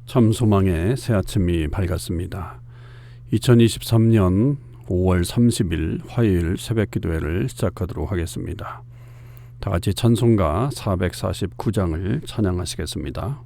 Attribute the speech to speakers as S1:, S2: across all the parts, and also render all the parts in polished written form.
S1: 참 소망의 새 아침이 밝았습니다. 2023년 5월 30일 화요일 새벽 기도회를 시작하도록 하겠습니다. 다 같이 찬송가 449장을 찬양하시겠습니다.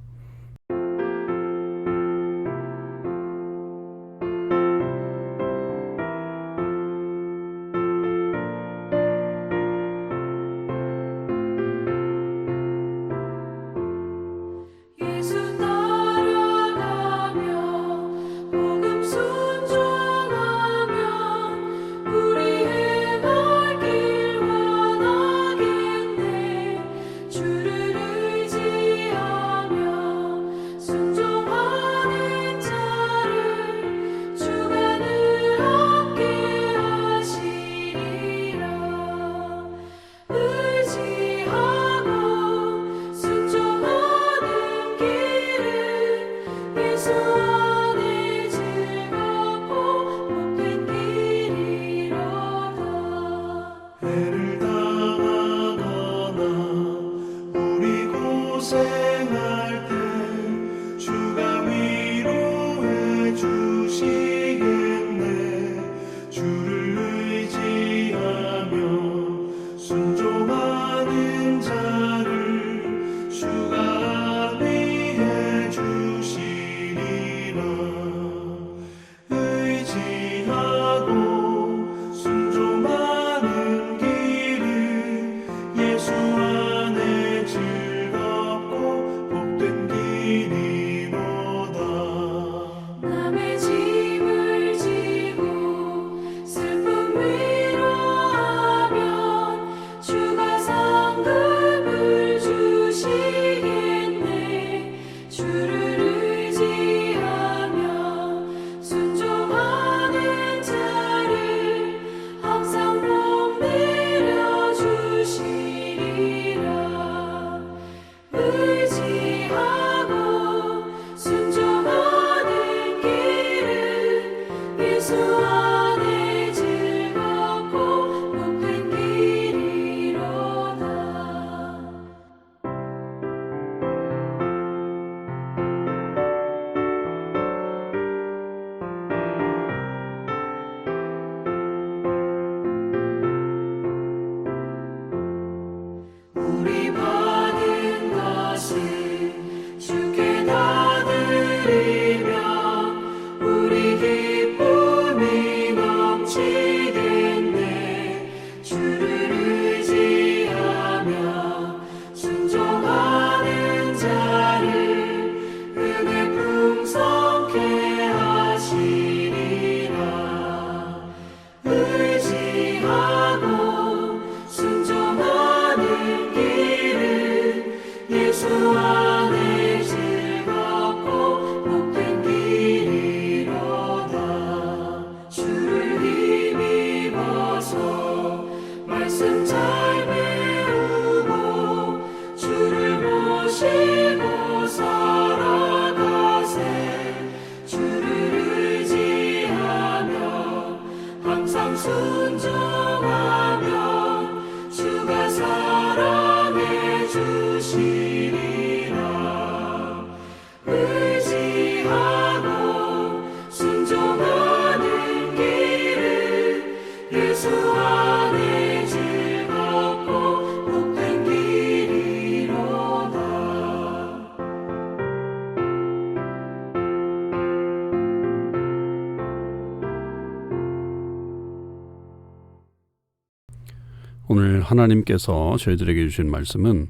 S1: 오늘 하나님께서 저희들에게 주신 말씀은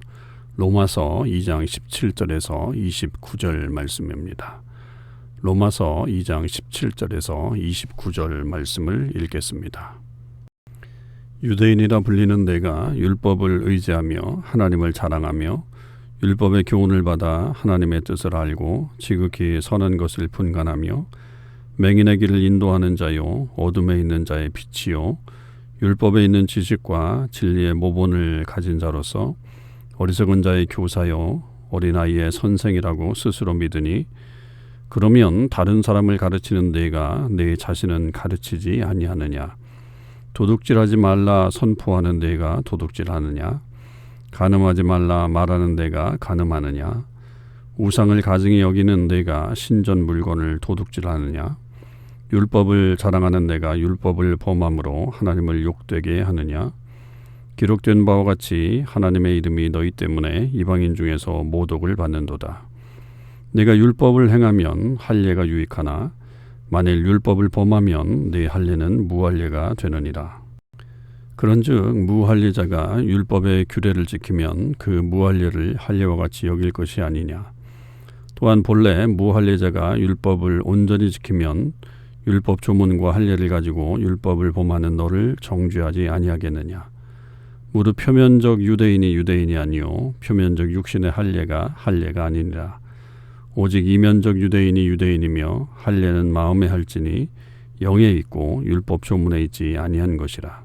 S1: 로마서 2장 17절에서 29절 말씀입니다. 로마서 2장 17절에서 29절 말씀을 읽겠습니다. 유대인이라 불리는 내가 율법을 의지하며 하나님을 자랑하며 율법의 교훈을 받아 하나님의 뜻을 알고 지극히 선한 것을 분간하며 맹인의 길을 인도하는 자요 어둠에 있는 자의 빛이요 율법에 있는 지식과 진리의 모본을 가진 자로서 어리석은 자의 교사요 어린아이의 선생이라고 스스로 믿으니 그러면 다른 사람을 가르치는 내가 내 자신은 가르치지 아니하느냐? 도둑질하지 말라 선포하는 내가 도둑질하느냐? 간음하지 말라 말하는 내가 간음하느냐? 우상을 가증히 여기는 내가 신전 물건을 도둑질하느냐? 율법을 자랑하는 내가 율법을 범함으로 하나님을 욕되게 하느냐? 기록된 바와 같이 하나님의 이름이 너희 때문에 이방인 중에서 모독을 받는도다. 내가 율법을 행하면 할례가 유익하나 만일 율법을 범하면 네 할례는 무할례가 되느니라. 그런즉 무할례자가 율법의 규례를 지키면 그 무할례를 할례와 같이 여길 것이 아니냐. 또한 본래 무할례자가 율법을 온전히 지키면 율법 조문과 할례를 가지고 율법을 범하는 너를 정죄하지 아니하겠느냐. 무릇 표면적 유대인이 유대인이 아니요 표면적 육신의 할례가 아니니라. 오직 이면적 유대인이 유대인이며 할례는 마음에 할지니 영에 있고 율법 조문에 있지 아니한 것이라.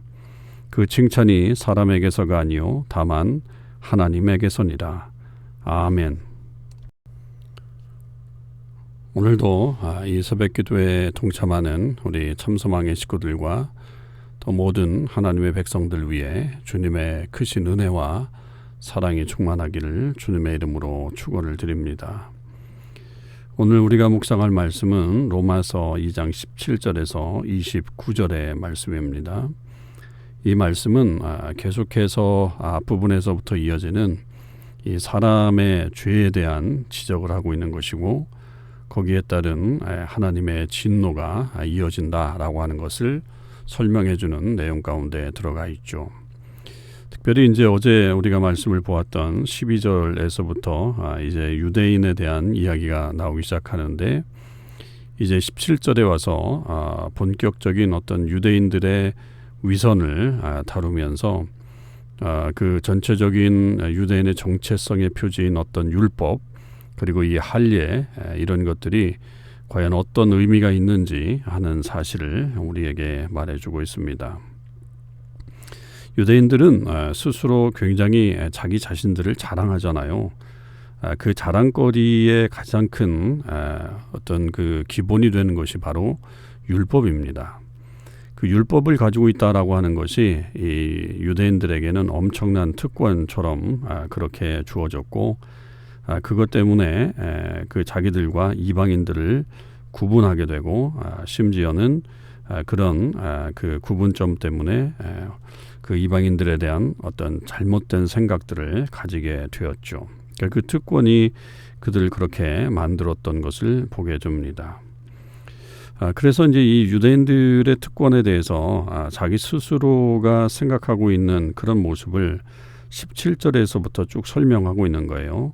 S1: 그 칭찬이 사람에게서가 아니요 다만 하나님에게서니라. 아멘. 오늘도 이 새벽기도에 동참하는 우리 참소망의 식구들과 또 모든 하나님의 백성들 위해 주님의 크신 은혜와 사랑이 충만하기를 주님의 이름으로 축원을 드립니다. 오늘 우리가 묵상할 말씀은 로마서 2장 17절에서 29절의 말씀입니다. 이 말씀은 계속해서 앞부분에서부터 이어지는 이 사람의 죄에 대한 지적을 하고 있는 것이고 거기에 따른 하나님의 진노가 이어진다라고 하는 것을 설명해 주는 내용 가운데 들어가 있죠. 특별히 이제 어제 우리가 말씀을 보았던 12절에서부터 이제 유대인에 대한 이야기가 나오기 시작하는데 이제 17절에 와서 본격적인 어떤 유대인들의 위선을 다루면서 그 전체적인 유대인의 정체성의 표지인 어떤 율법 그리고 이 할례 이런 것들이 과연 어떤 의미가 있는지 하는 사실을 우리에게 말해주고 있습니다. 유대인들은 스스로 굉장히 자기 자신들을 자랑하잖아요. 그 자랑거리의 가장 큰 어떤 그 기본이 되는 것이 바로 율법입니다. 그 율법을 가지고 있다라고 하는 것이 이 유대인들에게는 엄청난 특권처럼 그렇게 주어졌고 그것 때문에 그 자기들과 이방인들을 구분하게 되고 심지어는 그런 그 구분점 때문에 그 이방인들에 대한 어떤 잘못된 생각들을 가지게 되었죠. 그러니까 그 특권이 그들을 그렇게 만들었던 것을 보게 됩니다. 그래서 이제 이 유대인들의 특권에 대해서 자기 스스로가 생각하고 있는 그런 모습을 17절에서부터 쭉 설명하고 있는 거예요.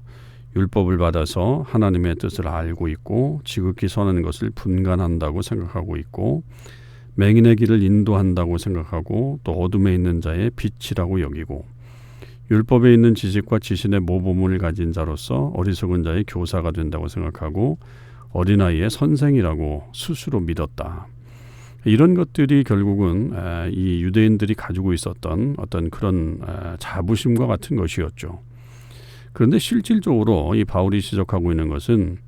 S1: 율법을 받아서 하나님의 뜻을 알고 있고 지극히 선한 것을 분간한다고 생각하고 있고 맹인의 길을 인도한다고 생각하고 또 어둠에 있는 자의 빛이라고 여기고 율법에 있는 지식과 지신의 모범을 가진 자로서 어리석은 자의 교사가 된다고 생각하고 어린아이의 선생이라고 스스로 믿었다. 이런 것들이 결국은 이 유대인들이 가지고 있었던 어떤 그런 자부심과 같은 것이었죠. 그런데 실질적으로 이 바울이 지적하고 있는 것은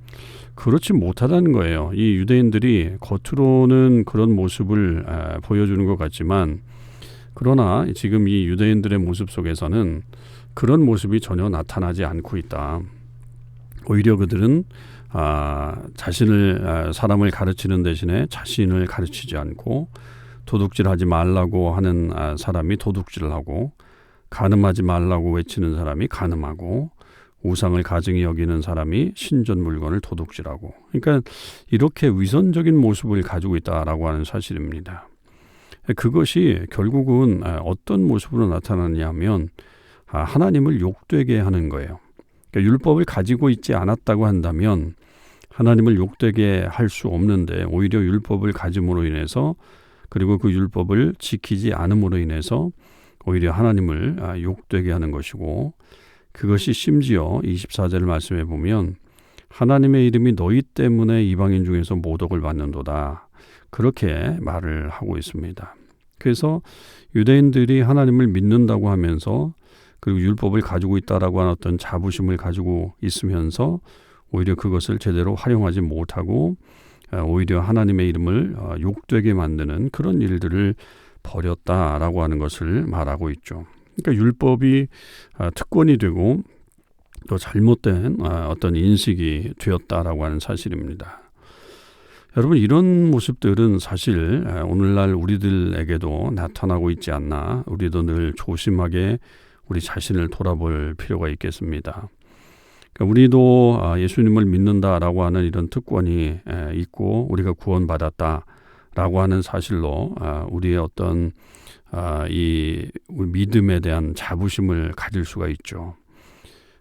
S1: 그렇지 못하다는 거예요. 이 유대인들이 겉으로는 그런 모습을 보여주는 것 같지만 그러나 지금 이 유대인들의 모습 속에서는 그런 모습이 전혀 나타나지 않고 있다. 오히려 그들은 자신을 사람을 가르치는 대신에 자신을 가르치지 않고 도둑질하지 말라고 하는 사람이 도둑질을 하고 간음하지 말라고 외치는 사람이 간음하고 우상을 가증히 여기는 사람이 신전 물건을 도둑질하고 그러니까 이렇게 위선적인 모습을 가지고 있다라고 하는 사실입니다. 그것이 결국은 어떤 모습으로 나타나냐 하면 하나님을 욕되게 하는 거예요. 그러니까 율법을 가지고 있지 않았다고 한다면 하나님을 욕되게 할 수 없는데 오히려 율법을 가짐으로 인해서 그리고 그 율법을 지키지 않음으로 인해서 오히려 하나님을 욕되게 하는 것이고 그것이 심지어 24절 말씀에 보면 하나님의 이름이 너희 때문에 이방인 중에서 모독을 받는도다. 그렇게 말을 하고 있습니다. 그래서 유대인들이 하나님을 믿는다고 하면서 그리고 율법을 가지고 있다라고 하는 어떤 자부심을 가지고 있으면서 오히려 그것을 제대로 활용하지 못하고 오히려 하나님의 이름을 욕되게 만드는 그런 일들을 벌였다라고 하는 것을 말하고 있죠. 그러니까 율법이 특권이 되고 또 잘못된 어떤 인식이 되었다라고 하는 사실입니다. 여러분, 이런 모습들은 사실 오늘날 우리들에게도 나타나고 있지 않나, 우리도 늘 조심하게 우리 자신을 돌아볼 필요가 있겠습니다. 그러니까 우리도 예수님을 믿는다라고 하는 이런 특권이 있고 우리가 구원받았다라고 하는 사실로 우리의 어떤 이 믿음에 대한 자부심을 가질 수가 있죠.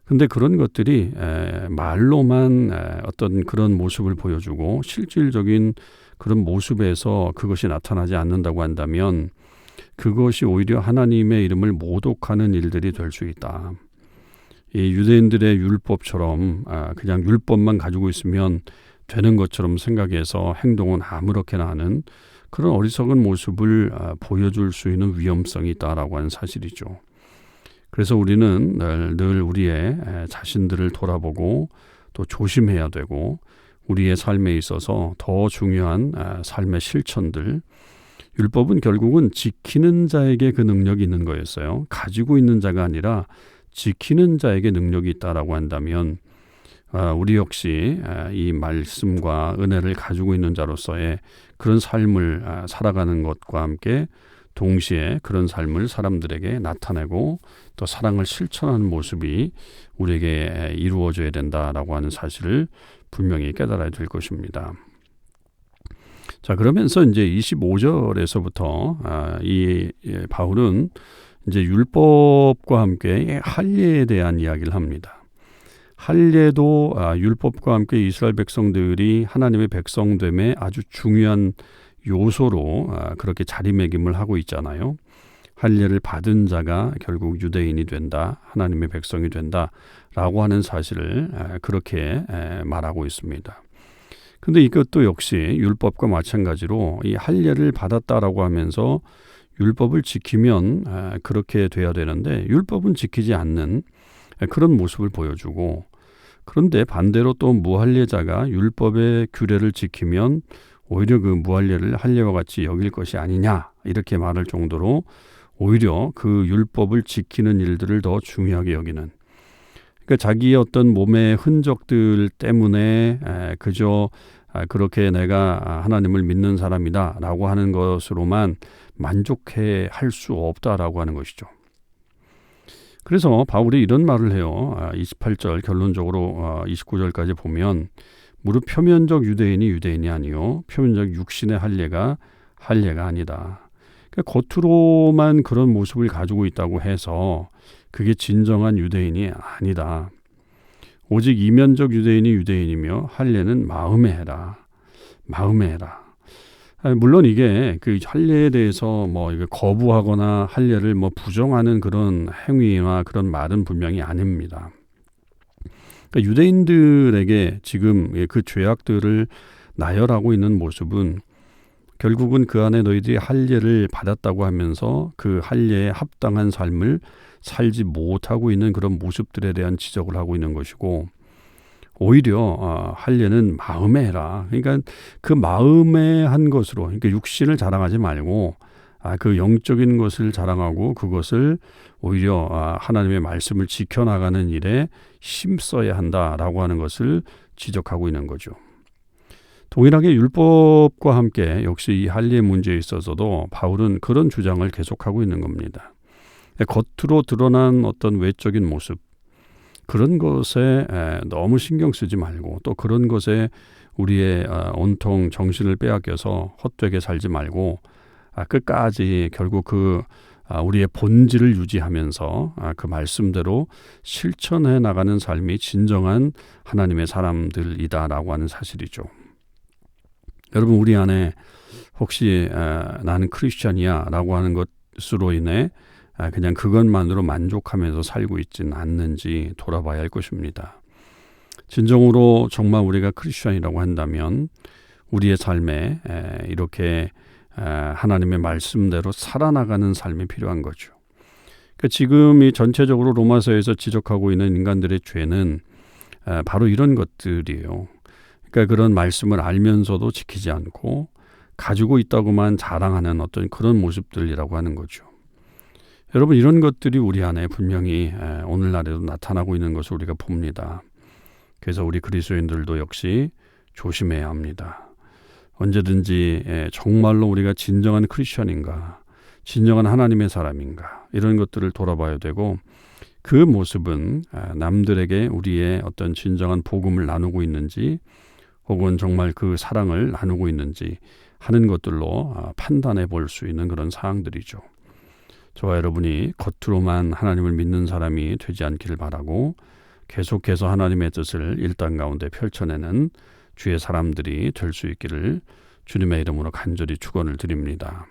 S1: 근데 그런 것들이 말로만 어떤 그런 모습을 보여주고 실질적인 그런 모습에서 그것이 나타나지 않는다고 한다면 그것이 오히려 하나님의 이름을 모독하는 일들이 될 수 있다. 이 유대인들의 율법처럼 그냥 율법만 가지고 있으면 되는 것처럼 생각해서 행동은 아무렇게나 하는 그런 어리석은 모습을 보여줄 수 있는 위험성이 있다라고 하는 사실이죠. 그래서 우리는 늘 우리의 자신들을 돌아보고 또 조심해야 되고 우리의 삶에 있어서 더 중요한 삶의 실천들, 율법은 결국은 지키는 자에게 그 능력이 있는 거였어요. 가지고 있는 자가 아니라 지키는 자에게 능력이 있다라고 한다면 우리 역시 이 말씀과 은혜를 가지고 있는 자로서의 그런 삶을 살아가는 것과 함께 동시에 그런 삶을 사람들에게 나타내고 또 사랑을 실천하는 모습이 우리에게 이루어져야 된다라고 하는 사실을 분명히 깨달아야 될 것입니다. 자, 그러면서 이제 25절에서부터 이 바울은 이제 율법과 함께 할례에 대한 이야기를 합니다. 할례도 율법과 함께 이스라엘 백성들이 하나님의 백성됨의 아주 중요한 요소로 그렇게 자리매김을 하고 있잖아요. 할례를 받은 자가 결국 유대인이 된다, 하나님의 백성이 된다라고 하는 사실을 그렇게 말하고 있습니다. 근데 이것도 역시 율법과 마찬가지로 이 할례를 받았다라고 하면서 율법을 지키면 그렇게 돼야 되는데 율법은 지키지 않는 그런 모습을 보여주고, 그런데 반대로 또 무할례자가 율법의 규례를 지키면 오히려 그 무할례를 할례와 같이 여길 것이 아니냐 이렇게 말할 정도로 오히려 그 율법을 지키는 일들을 더 중요하게 여기는, 그러니까 자기의 어떤 몸의 흔적들 때문에 그저 그렇게 내가 하나님을 믿는 사람이다 라고 하는 것으로만 만족해 할 수 없다라고 하는 것이죠. 그래서 바울이 이런 말을 해요. 28절 결론적으로 29절까지 보면 무릇 표면적 유대인이 유대인이 아니요 표면적 육신의 할례가 아니다. 그러니까 겉으로만 그런 모습을 가지고 있다고 해서 그게 진정한 유대인이 아니다. 오직 이면적 유대인이 유대인이며 할례는 마음에 해라. 물론 이게 그 할례에 대해서 뭐 이게 거부하거나 할례를 뭐 부정하는 그런 행위나 그런 말은 분명히 아닙니다. 그러니까 유대인들에게 지금 그 죄악들을 나열하고 있는 모습은 결국은 그 안에 너희들이 할례를 받았다고 하면서 그 할례에 합당한 삶을 살지 못하고 있는 그런 모습들에 대한 지적을 하고 있는 것이고, 오히려 할례는 마음에 해라. 그러니까 그 마음에 한 것으로, 그러니까 육신을 자랑하지 말고 그 영적인 것을 자랑하고 그것을 오히려 하나님의 말씀을 지켜나가는 일에 힘써야 한다라고 하는 것을 지적하고 있는 거죠. 동일하게 율법과 함께 역시 이 할례 문제에 있어서도 바울은 그런 주장을 계속하고 있는 겁니다. 겉으로 드러난 어떤 외적인 모습, 그런 것에 너무 신경 쓰지 말고 또 그런 것에 우리의 온통 정신을 빼앗겨서 헛되게 살지 말고 끝까지 결국 우리의 본질을 유지하면서 그 말씀대로 실천해 나가는 삶이 진정한 하나님의 사람들이다라고 하는 사실이죠. 여러분, 우리 안에 혹시 나는 크리스찬이야 라고 하는 것으로 인해 그냥 그것만으로 만족하면서 살고 있지는 않는지 돌아봐야 할 것입니다. 진정으로 정말 우리가 크리스찬이라고 한다면 우리의 삶에 이렇게 하나님의 말씀대로 살아나가는 삶이 필요한 거죠. 그러니까 지금 이 전체적으로 로마서에서 지적하고 있는 인간들의 죄는 바로 이런 것들이에요. 그러니까 그런 말씀을 알면서도 지키지 않고 가지고 있다고만 자랑하는 어떤 그런 모습들이라고 하는 거죠. 여러분, 이런 것들이 우리 안에 분명히 오늘날에도 나타나고 있는 것을 우리가 봅니다. 그래서 우리 그리스도인들도 역시 조심해야 합니다. 언제든지 정말로 우리가 진정한 크리스천인가, 진정한 하나님의 사람인가, 이런 것들을 돌아봐야 되고, 그 모습은 남들에게 우리의 어떤 진정한 복음을 나누고 있는지, 혹은 정말 그 사랑을 나누고 있는지 하는 것들로 판단해 볼 수 있는 그런 사항들이죠. 저와 여러분이 겉으로만 하나님을 믿는 사람이 되지 않기를 바라고, 계속해서 하나님의 뜻을 일단 가운데 펼쳐내는 주의 사람들이 될 수 있기를 주님의 이름으로 간절히 축원을 드립니다.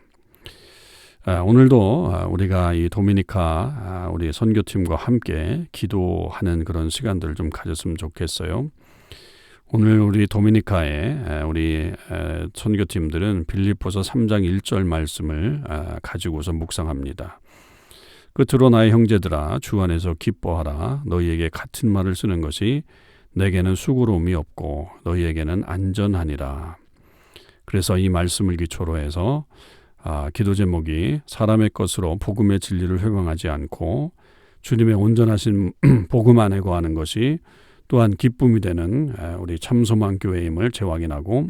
S1: 오늘도 우리가 이 도미니카 우리 선교팀과 함께 기도하는 그런 시간들을 좀 가졌으면 좋겠어요. 오늘 우리 도미니카의 우리 선교팀들은 빌립보서 3장 1절 말씀을 가지고서 묵상합니다. 끝으로 나의 형제들아, 주 안에서 기뻐하라. 너희에게 같은 말을 쓰는 것이 내게는 수고로움이 없고 너희에게는 안전하니라. 그래서 이 말씀을 기초로 해서 기도 제목이 사람의 것으로 복음의 진리를 회방하지 않고 주님의 온전하신 복음 안에 거하는 것이 또한 기쁨이 되는 우리 참소망 교회임을 재확인하고,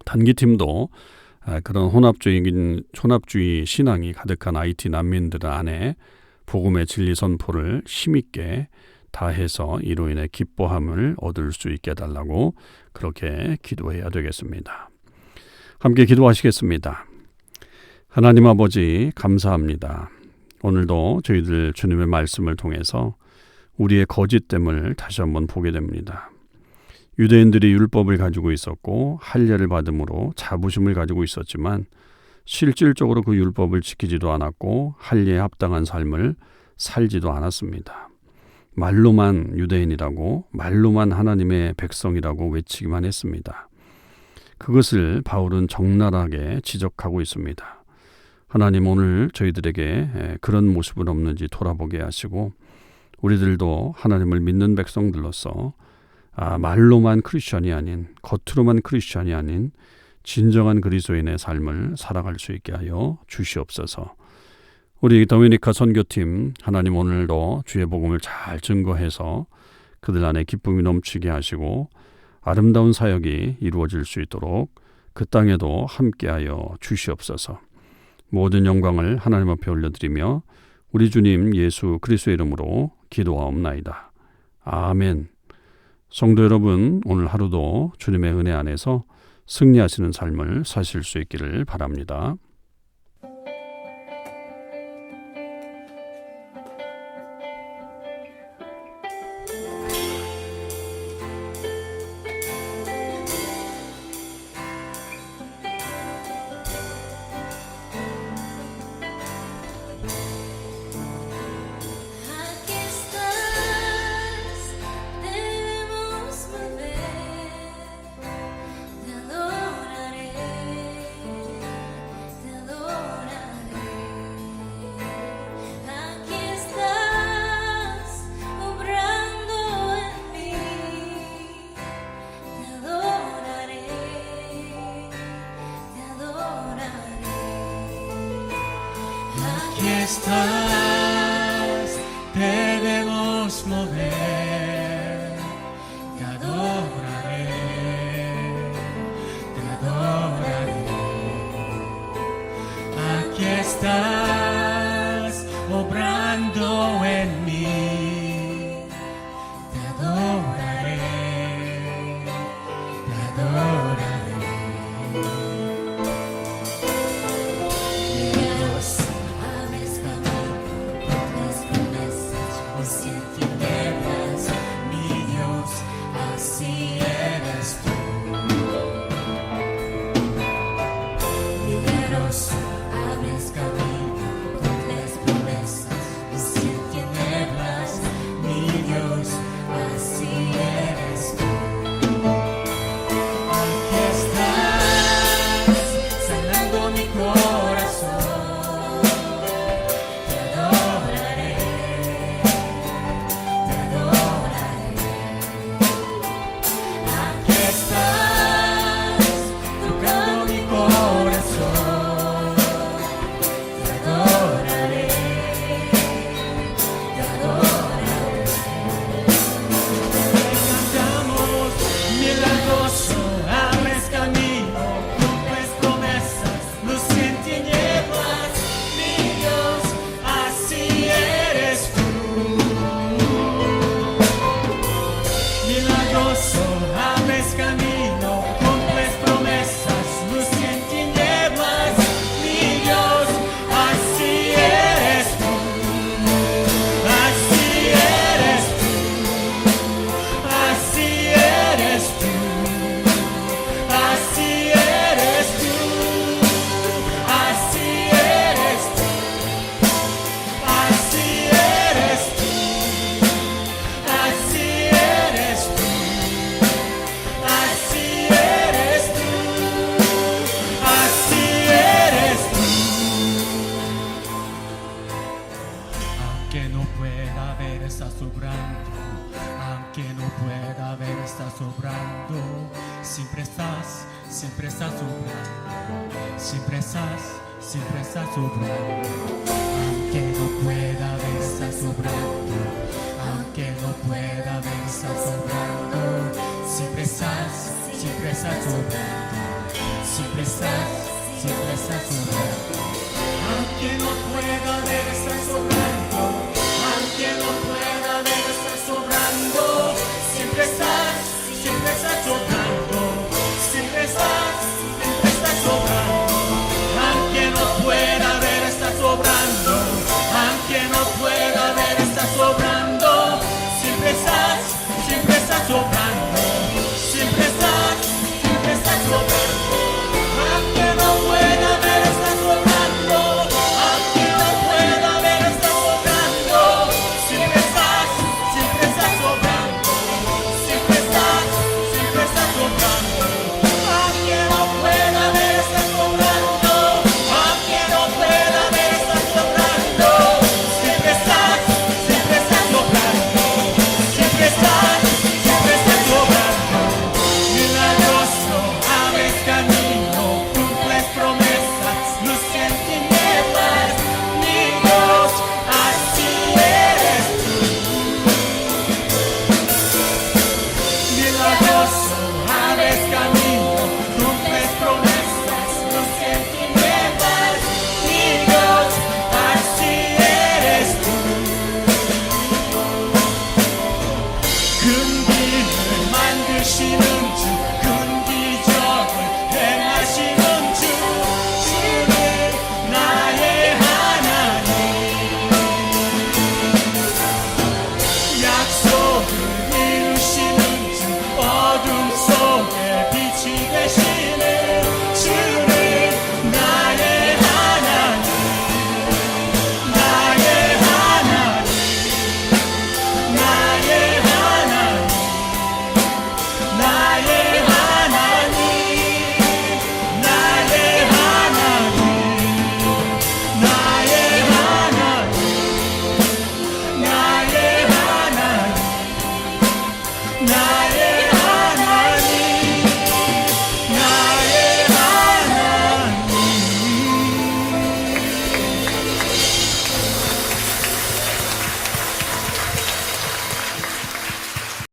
S1: 단기팀도 그런 혼합주의 신앙이 가득한 IT 난민들 안에 복음의 진리 선포를 힘있게 다해서 이로 인해 기뻐함을 얻을 수 있게 해달라고 그렇게 기도해야 되겠습니다. 함께 기도하시겠습니다. 하나님 아버지, 감사합니다. 오늘도 저희들 주님의 말씀을 통해서 우리의 거짓됨을 다시 한번 보게 됩니다. 유대인들이 율법을 가지고 있었고 할례를 받음으로 자부심을 가지고 있었지만 실질적으로 그 율법을 지키지도 않았고 할례에 합당한 삶을 살지도 않았습니다. 말로만 유대인이라고, 말로만 하나님의 백성이라고 외치기만 했습니다. 그것을 바울은 적나라하게 지적하고 있습니다. 하나님, 오늘 저희들에게 그런 모습은 없는지 돌아보게 하시고, 우리들도 하나님을 믿는 백성들로서 말로만 크리스천이 아닌, 겉으로만 크리스천이 아닌 진정한 그리스도인의 삶을 살아갈 수 있게 하여 주시옵소서. 우리 도미니카 선교팀, 하나님 오늘도 주의 복음을 잘 증거해서 그들 안에 기쁨이 넘치게 하시고 아름다운 사역이 이루어질 수 있도록 그 땅에도 함께하여 주시옵소서. 모든 영광을 하나님 앞에 올려드리며 우리 주님 예수 그리스도의 이름으로 기도하옵나이다. 아멘. 성도 여러분, 오늘 하루도 주님의 은혜 안에서 승리하시는 삶을 사실 수 있기를 바랍니다.
S2: Estás, debemos mover, te adoraré, te adoraré. Aquí estás, obrando en mí, te adoraré, te adoraré. Abres camino pueda ver, está sobrando. Aunque no pueda ver, está sobrando. Siempre estás sobrando. Siempre estás sobrando. Aunque no pueda ver, está sobrando. Aunque no pueda ver, está sobrando. Siempre estás sobrando. Siempre estás sobrando. Aunque no pueda ver, está sobrando.